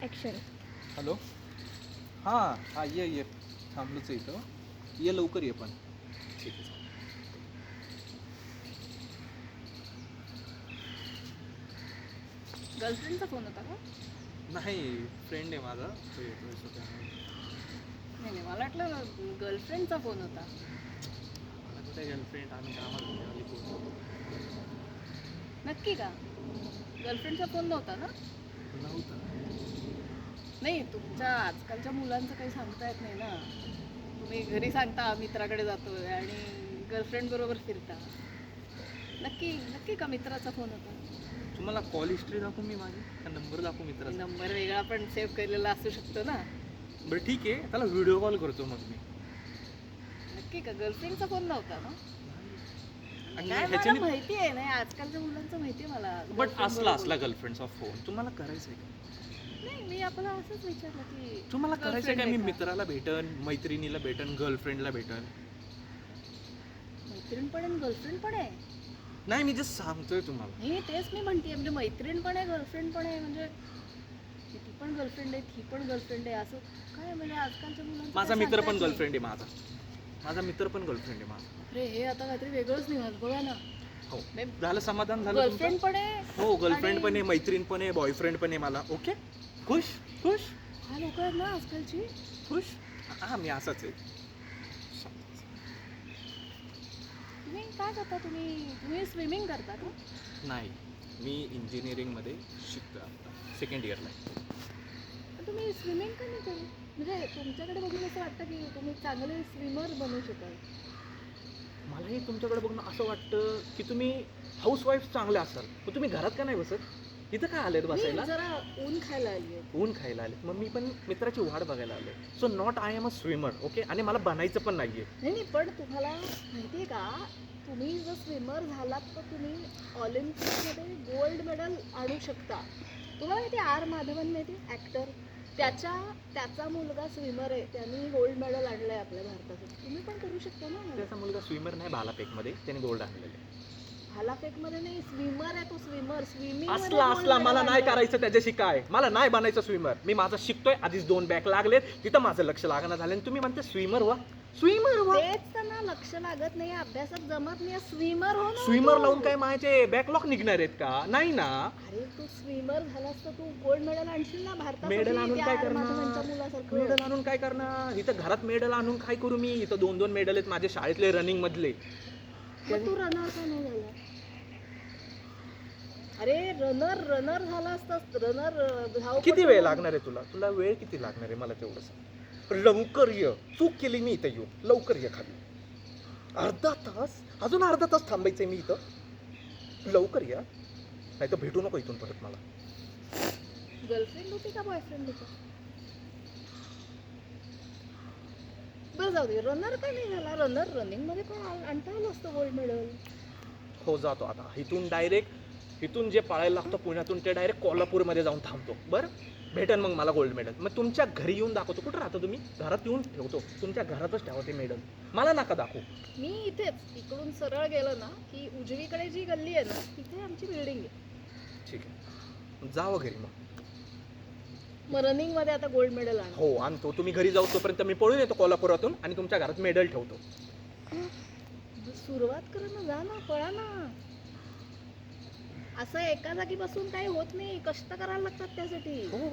Action. Hello. हां हां, ये थांबलोच आहे इथं. ये लवकर ये पण. ठीक आहे. गर्लफ्रेंडचा फोन होता का? नाही, फ्रेंड आहे माझा, तो येतोय त्यामुळे. नाही मला वाटलं गर्लफ्रेंडचा फोन होता. मला कुठे गर्लफ्रेंड, आम्ही कामात आली पोहोचलो. नक्की का? गर्लफ्रेंडचा फोन नव्हता ना? नव्हतं. नाही, तुमच्या आजकालच्या मुलांचं काही सांगता येत नाही ना. तुम्ही घरी सांगता मित्राकडे जातोय आणि गर्लफ्रेंड बरोबर फिरता. नक्की नक्की का मित्राचा फोन होता? तुम्हाला कॉल हिस्ट्री दाखवू मी माझी, का नंबर दाखवू मित्राचा? नंबर वेगळा पण सेव्ह केलेला असू शकतो ना. बरं ठीक आहे, त्याला व्हिडिओ कॉल करतो मग मी. नक्की का? गर्लफ्रेंडचा फोन नव्हता ना? आणि काय मला ह्याच्याने माहिती आहे नाही, आजकालच्या मुलांचं माहिती आहे मला. बट girlfriend असला बरोबर. गर्लफ्रेंडचा फोन तुम्हाला करायचा आहे का? नाही, मी आपल्याला असंच विचारलं की तुम्हाला करायचं आहे girlfriend का? मी आहे का? मित्राला भेटन, मैत्रिणीला भेटन, गर्लफ्रेंडला भेटन. मैत्रीण पण आहे गर्लफ्रेंड पण आहे. नाही, मी जस्ट सांगतोय तुम्हाला. नाही तेच मी म्हणते, म्हणजे मैत्रीण पण आहे गर्लफ्रेंड पण आहे, म्हणजे ती पण गर्लफ्रेंड आहे ती पण गर्लफ्रेंड आहे असं काय? म्हणजे आजकालच्या मुलांचं माझा काही मित्र सांगता पण येत नाही. गर्लफ्रेंड आहे माझा मित्र पण गर्लफ्रेंड आहे माझा. अरे हे आता काहीतरी वेगळंच निघाल बघा ना. हो, झालं, समाधान झालं तुमचं? गर्लफ्रेंड पण आहे. हो, गर्लफ्रेंड आणि- पण आहे, मैत्रीण पण आहे, बॉयफ्रेंड पण आहे मला. ओके, खुश खुश हा लोक आहेत ना आजकालची. खुश. हां, मी असाच आहे. तुम्ही काय करता? तुम्ही स्विमिंग करता का? नाही, मी इंजिनिअरिंगमध्ये शिकतो आता, सेकंड इयरला आहे. पण तुम्ही स्विमिंग का नाही करू? म्हणजे तुमच्याकडे बघून असं वाटतं की तुम्ही चांगले स्विमर बनू शकाल. मलाही तुमच्याकडे बघून असं वाटतं की तुम्ही हाऊसवाईफ चांगले असाल, पण तुम्ही घरात का नाही बसत? इथं काय आलेत मी बसायला? जरा ऊन खायला आली आहे. ऊन खायला आले, मग मी पण मित्राची वाट बघायला आले. So not I am a swimmer, okay. आणि मला बनायचं पण नाही आहे. नाही पण तुम्हाला माहिती आहे का, तुम्ही जर स्विमर झालात तर तुम्ही ऑलिम्पिकमध्ये गोल्ड मेडल आणू शकता. तुम्हाला माहिती आर माधवन माहिती ॲक्टर, त्याचा मुलगा स्विमर आहे, त्यांनी गोल्ड मेडल आणलं आहे आपल्या भारतासाठी. तुम्ही पण करू शकता ना. त्याचा मुलगा स्विमर नाही, भालाफेकमध्ये त्याने गोल्ड आणलेले. भालाफेकमध्ये नाही, स्विमर आहे तो. स्विमिंग असला मला नाही करायचं त्याच्याशी काय, मला नाही बनायचं स्विमर. मी माझं शिकतोय, आधीच 2 बॅक लागलेत, तिथं माझं लक्ष लागणं झालं आणि तुम्ही म्हणते स्विमर व्हा. तेच त्यांना लक्ष लागत नाही, अभ्यासात जमत नाही. स्विमर हो ना. स्विमर तू. लावून काय माझे बॅकलॉग निघणार आहेत का? नाही ना. अरे तू स्विमर झालास तर तू गोल्ड मेडल आणशील ना भारतासाठी. मेडल आणून त्या काय आर माधवनच्या करणार? मुलासारखं. मेडल आणून काय करणार? इथं घरात मेडल आणून काय करू मी? इथं 2-2 मेडल आहेत माझे शाळेतले, रनिंग मधले. मग तू रनर का नाही झाला? अरे रनर झाला असतास. रनर किती वेळ लागणार आहे तुला वेळ किती लागणार आहे मला तेवढं सांग. लवकर ये, चूक केली मी इथं येऊ, लवकर ये खाली. अर्धा तास, अजून अर्धा तास थांबायचंय मी इथं. लवकर या, नाही तर भेटू नको इथून परत मला. गर्लफ्रेंड होती का बॉयफ्रेंड होता? बरं जाऊ दे, रनर का नाही झाला? रनिंग मध्ये पण आणता आलं असतं गोल्ड मेडल. हो, जातो आता इथून जे पळायला लागतं पुण्यातून ते डायरेक्ट कोल्हापूरमध्ये जाऊन थांबतो. बरं, भेटेन मग मला गोल्ड मेडल. मग तुमच्या घरी येऊन दाखवतो. कुठं राहतो तुम्ही? घरात येऊन ठेवतो, तुमच्या घरातच ठेवा ते मेडल, मला नका दाखवू. मी इथेच इकडून सरळ गेलो ना की उजवीकडे जी गल्ली आहे ना तिथे आमची बिल्डिंग आहे. ठीक आहे, जावं घरी मग. मग रनिंग मध्ये आता गोल्ड मेडल आण. हो, आणतो. तुम्ही घरी जाऊ तोपर्यंत मी पळून येतो कोल्हापुरातून आणि तुमच्या घरात मेडल ठेवतो. सुरुवात करा ना, जा ना, पळा ना. असं एका जागी बसून काही होत नाही, कष्ट करायला लागतात त्यासाठी. हो,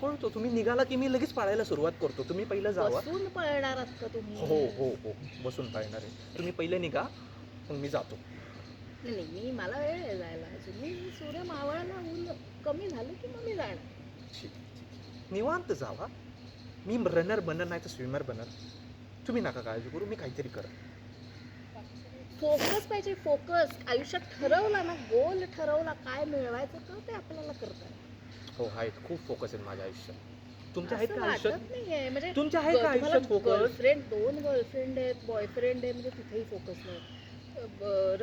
पळतो. तुम्ही निघाला की मी लगेच पाळायला सुरुवात करतो. तुम्ही पहिलं जावा. बसून पळणार आहात का तुम्ही? हो, बसून पाळणार आहे. तुम्ही पहिले निघा, मग मी जातो. नाही, मला वेळ आहे जायला अजून. मी सूर्य मावळला, ऊन कमी झालं की मग मी जाणार. ठीक. निवांत जावा. मी रनर बनर नाही तर स्विमर बनर. तुम्ही नका काळजी करू, मी काहीतरी करत. फोकस पाहिजे, फोकस. आयुष्यात ठरवला ना, गोल ठरवला, काय मिळवायचं का ते आपल्याला करतात. हो, आहेत. खूप फोकस आहे माझ्या आयुष्यात. तुमच्या आहेत का वाटत आयुष्यात? नाहीये, म्हणजे तुमच्या आहेत का आयुष्यात फोकस? गर्लफ्रेंड, 2 गर्लफ्रेंड आहेत, बॉयफ्रेंड आहे, म्हणजे तिथेही फोकस नाही.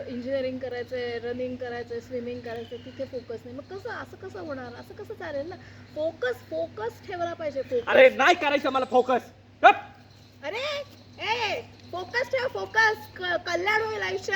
इंजिनिअरिंग करायचंय, रनिंग करायचंय, स्विमिंग करायचंय, तिथे फोकस नाही. मग असं कसं होणार? असं कसं चालेल ना? फोकस ठेवला पाहिजे. फोकस. अरे नाही करायचं मला फोकस. अरे फोकस ठेव, फोकस. कल्याण होईल आयुष्यात.